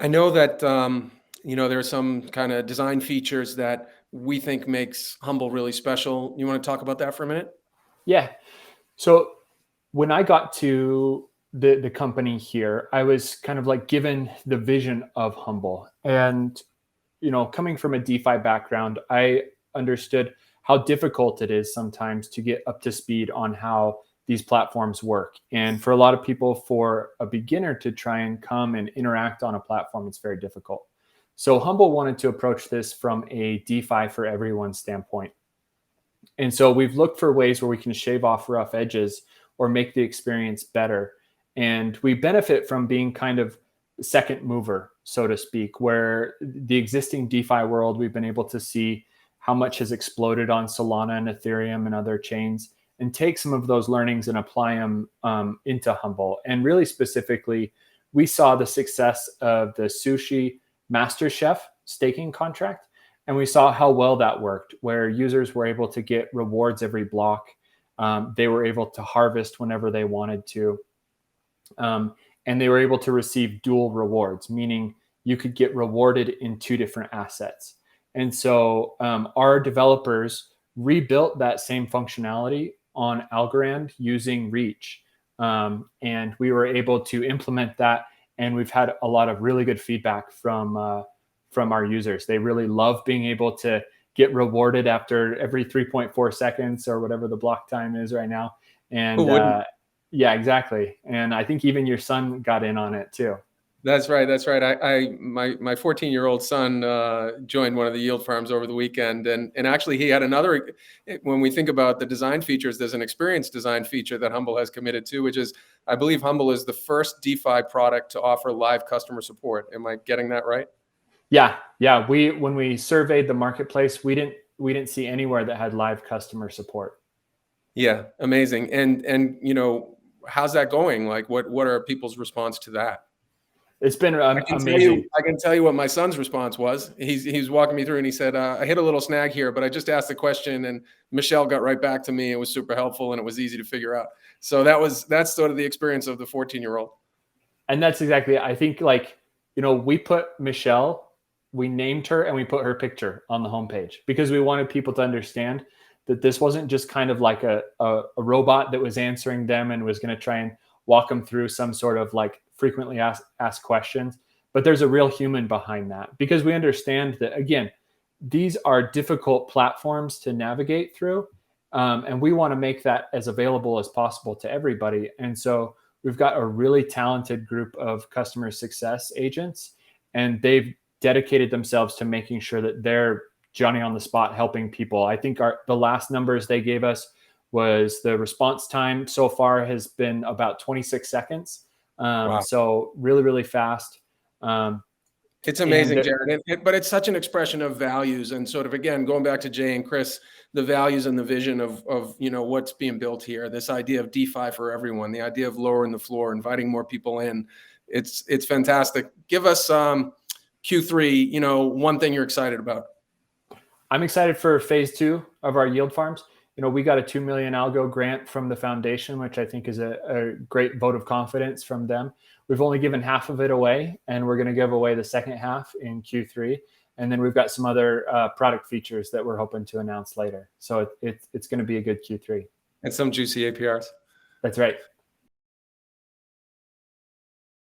I know that there are some kind of design features that we think makes Humble really special. You want to talk about that for a minute? Yeah. So when I got to the company here, I was kind of like given the vision of Humble. And, coming from a DeFi background, I understood how difficult it is sometimes to get up to speed on how these platforms work. And for a lot of people, for a beginner to try and come and interact on a platform, it's very difficult. So Humble wanted to approach this from a DeFi for everyone standpoint. And so we've looked for ways where we can shave off rough edges or make the experience better. And we benefit from being kind of second mover, so to speak, where the existing DeFi world, we've been able to see how much has exploded on Solana and Ethereum and other chains, and take some of those learnings and apply them into Humble. And really specifically, we saw the success of the Sushi Master Chef staking contract. And we saw how well that worked, where users were able to get rewards every block. They were able to harvest whenever they wanted to. And they were able to receive dual rewards, meaning you could get rewarded in two different assets. And so our developers rebuilt that same functionality on Algorand using Reach. And we were able to implement that. And we've had a lot of really good feedback from our users. They really love being able to get rewarded after every 3.4 seconds or whatever the block time is right now. And Who wouldn't? yeah, exactly. And I think even your son got in on it too. That's right. That's right. My 14-year-old son joined one of the yield farms over the weekend, and actually he had another. When we think about the design features, there's an experience design feature that Humble has committed to, which is, I believe Humble is the first DeFi product to offer live customer support. Am I getting that right? Yeah. When we surveyed the marketplace, we didn't see anywhere that had live customer support. Yeah, amazing. And how's that going? Like, what are people's response to that? It's been I can tell you, amazing. I can tell you what my son's response was. He's walking me through, and he said, "I hit a little snag here, but I just asked the question, and Michelle got right back to me. It was super helpful, and it was easy to figure out." So that's sort of the experience of the 14-year-old. And that's exactly, I think, like, we put Michelle, we named her, and we put her picture on the homepage because we wanted people to understand that this wasn't just kind of like a robot that was answering them and was going to try and walk them through some sort of like frequently asked questions, but there's a real human behind that, because we understand that, again, these are difficult platforms to navigate through. And we want to make that as available as possible to everybody. And so we've got a really talented group of customer success agents, and they've dedicated themselves to making sure that they're Johnny on the spot helping people. I think the last numbers they gave us was the response time so far has been about 26 seconds. Wow. So really, really fast. It's And amazing, Jared. But it's such an expression of values, and sort of, again, going back to Jay and Chris, the values and the vision of what's being built here. This idea of DeFi for everyone, the idea of lowering the floor, inviting more people in. It's fantastic. Give us Q3. One thing you're excited about. I'm excited for phase 2 of our yield farms. We got a 2 million algo grant from the foundation, which I think is a great vote of confidence from them. We've only given half of it away, and we're going to give away the second half in Q3. And then we've got some other product features that we're hoping to announce later. So it's going to be a good Q3. And some juicy APRs. That's right.